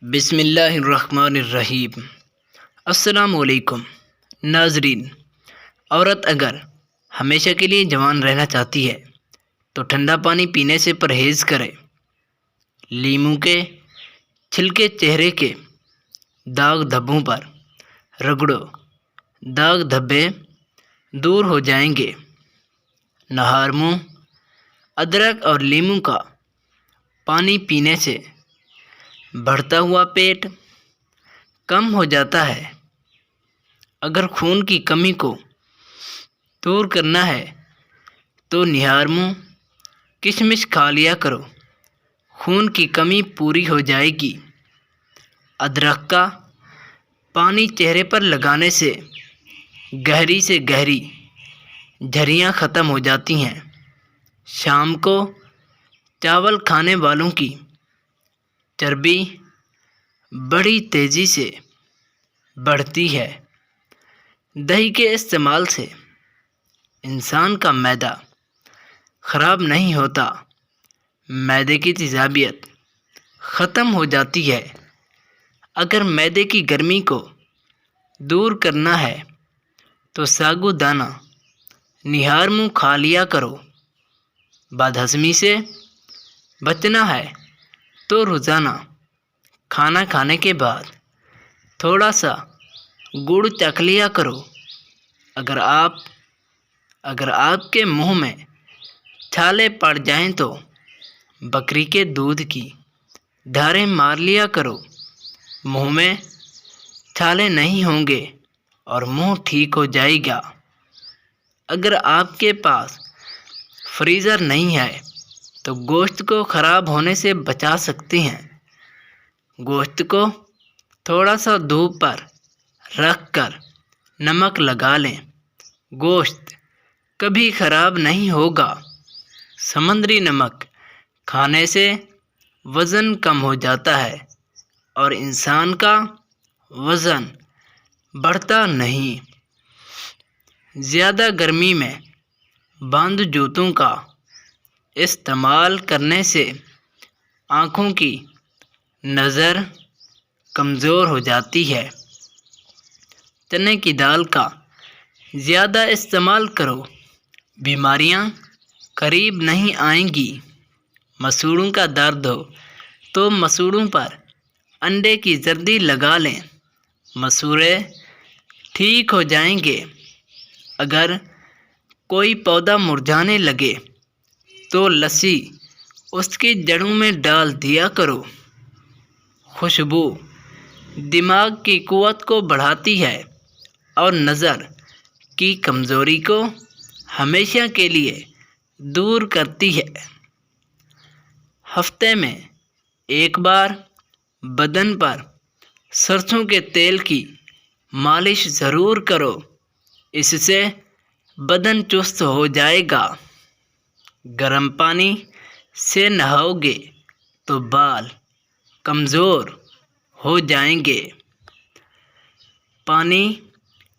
بسم اللہ الرحمن الرحیم۔ السلام علیکم ناظرین۔ عورت اگر ہمیشہ کے لیے جوان رہنا چاہتی ہے تو ٹھنڈا پانی پینے سے پرہیز کرے۔ لیموں کے چھلکے چہرے کے داغ دھبوں پر رگڑو، داغ دھبے دور ہو جائیں گے۔ نہار منہ ادرک اور لیموں کا پانی پینے سے بڑھتا ہوا پیٹ کم ہو جاتا ہے۔ اگر خون کی کمی کو دور کرنا ہے تو نہار منہ کشمش کھا لیا کرو، خون کی کمی پوری ہو جائے گی۔ ادرک کا پانی چہرے پر لگانے سے گہری سے گہری جھریاں ختم ہو جاتی ہیں۔ شام کو چاول کھانے والوں کی چربی بڑی تیزی سے بڑھتی ہے۔ دہی کے استعمال سے انسان کا معدہ خراب نہیں ہوتا، معدے کی تیزابیت ختم ہو جاتی ہے۔ اگر معدے کی گرمی کو دور کرنا ہے تو ساگو دانہ نہار منہ کھا لیا کرو۔ بدہضمی سے بچنا ہے تو روزانہ کھانا کھانے کے بعد تھوڑا سا گڑ چکھ لیا کرو۔ اگر آپ کے منہ میں چھالے پڑ جائیں تو بکری کے دودھ کی دھاریں مار لیا کرو، منہ میں چھالے نہیں ہوں گے اور منہ ٹھیک ہو جائے گا۔ اگر آپ کے پاس فریزر نہیں ہے تو گوشت کو خراب ہونے سے بچا سکتے ہیں۔ گوشت کو تھوڑا سا دھوپ پر رکھ کر نمک لگا لیں، گوشت کبھی خراب نہیں ہوگا۔ سمندری نمک کھانے سے وزن کم ہو جاتا ہے اور انسان کا وزن بڑھتا نہیں۔ زیادہ گرمی میں بند جوتوں کا استعمال کرنے سے آنکھوں کی نظر کمزور ہو جاتی ہے۔ چنے کی دال کا زیادہ استعمال کرو، بیماریاں قریب نہیں آئیں گی۔ مسوڑوں کا درد ہو تو مسوڑوں پر انڈے کی زردی لگا لیں، مسوڑے ٹھیک ہو جائیں گے۔ اگر کوئی پودا مرجھانے لگے تو لسی اس کی جڑوں میں ڈال دیا کرو۔ خوشبو دماغ کی قوت کو بڑھاتی ہے اور نظر کی کمزوری کو ہمیشہ کے لیے دور کرتی ہے۔ ہفتے میں ایک بار بدن پر سرسوں کے تیل کی مالش ضرور کرو، اس سے بدن چست ہو جائے گا۔ گرم پانی سے نہاؤ گے تو بال کمزور ہو جائیں گے۔ پانی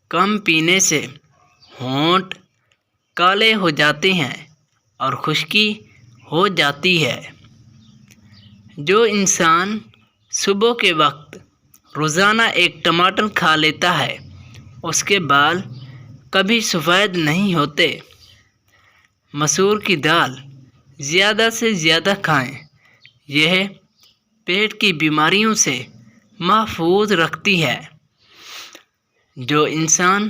کم پینے سے ہونٹ کالے ہو جاتے ہیں اور خشکی ہو جاتی ہے۔ جو انسان صبح کے وقت روزانہ ایک ٹماٹر کھا لیتا ہے اس کے بال کبھی سفید نہیں ہوتے۔ مسور کی دال زیادہ سے زیادہ کھائیں، یہ پیٹ کی بیماریوں سے محفوظ رکھتی ہے۔ جو انسان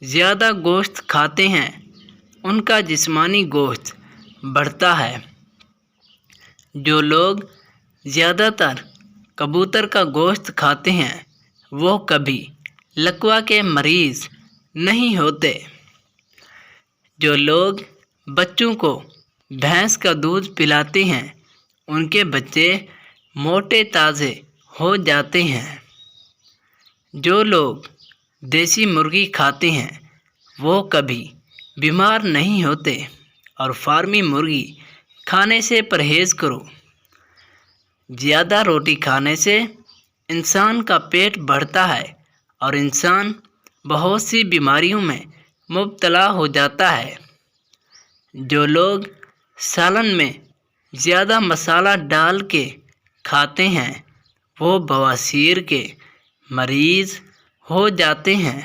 زیادہ گوشت کھاتے ہیں ان کا جسمانی گوشت بڑھتا ہے۔ جو لوگ زیادہ تر کبوتر کا گوشت کھاتے ہیں وہ کبھی لکوہ کے مریض نہیں ہوتے۔ جو لوگ بچوں کو بھینس کا دودھ پلاتے ہیں ان کے بچے موٹے تازے ہو جاتے ہیں۔ جو لوگ دیسی مرغی کھاتے ہیں وہ کبھی بیمار نہیں ہوتے اور فارمی مرغی کھانے سے پرہیز کرو۔ زیادہ روٹی کھانے سے انسان کا پیٹ بڑھتا ہے اور انسان بہت سی بیماریوں میں مبتلا ہو جاتا ہے۔ جو لوگ سالن میں زیادہ مسالہ ڈال کے کھاتے ہیں وہ بواسیر کے مریض ہو جاتے ہیں۔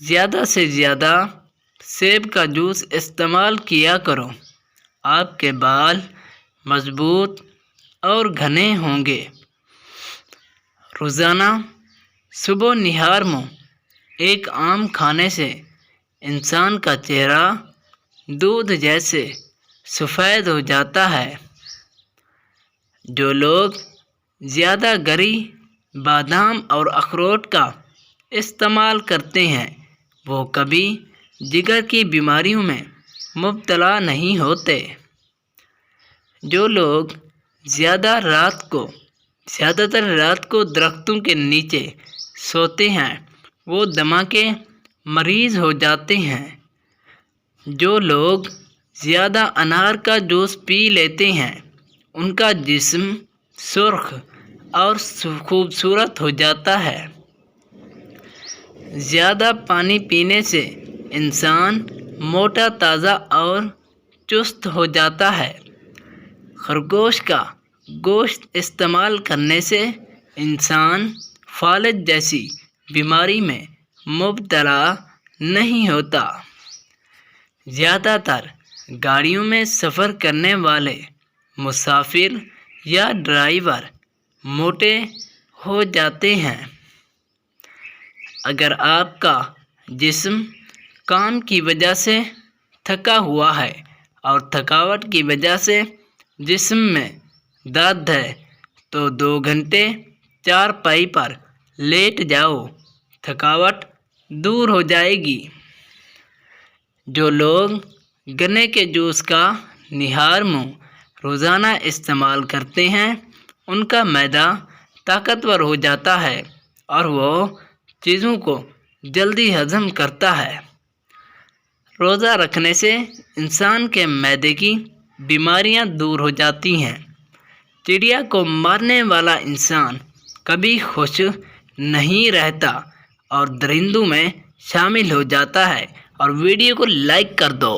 زیادہ سے زیادہ سیب کا جوس استعمال کیا کرو، آپ کے بال مضبوط اور گھنے ہوں گے۔ روزانہ صبح نہار میں ایک آم کھانے سے انسان کا چہرہ دودھ جیسے سفید ہو جاتا ہے۔ جو لوگ زیادہ گری، بادام اور اخروٹ کا استعمال کرتے ہیں وہ کبھی جگر کی بیماریوں میں مبتلا نہیں ہوتے۔ جو لوگ زیادہ تر رات کو درختوں کے نیچے سوتے ہیں وہ دمہ کے مریض ہو جاتے ہیں۔ جو لوگ زیادہ انار کا جوس پی لیتے ہیں ان کا جسم سرخ اور خوبصورت ہو جاتا ہے۔ زیادہ پانی پینے سے انسان موٹا تازہ اور چست ہو جاتا ہے۔ خرگوش کا گوشت استعمال کرنے سے انسان فالج جیسی بیماری میں مبتلا نہیں ہوتا۔ زیادہ تر گاڑیوں میں سفر کرنے والے مسافر یا ڈرائیور موٹے ہو جاتے ہیں۔ اگر آپ کا جسم کام کی وجہ سے تھکا ہوا ہے اور تھکاوٹ کی وجہ سے جسم میں درد ہے تو 2 گھنٹے چارپائی پر لیٹ جاؤ، تھکاوٹ دور ہو جائے گی۔ جو لوگ گنے کے جوس کا نہار میں روزانہ استعمال کرتے ہیں ان کا معدہ طاقتور ہو جاتا ہے اور وہ چیزوں کو جلدی ہضم کرتا ہے۔ روزہ رکھنے سے انسان کے معدے کی بیماریاں دور ہو جاتی ہیں۔ چڑیا کو مارنے والا انسان کبھی خوش نہیں رہتا اور درندوں میں شامل ہو جاتا ہے۔ اور ویڈیو کو لائک کر دو۔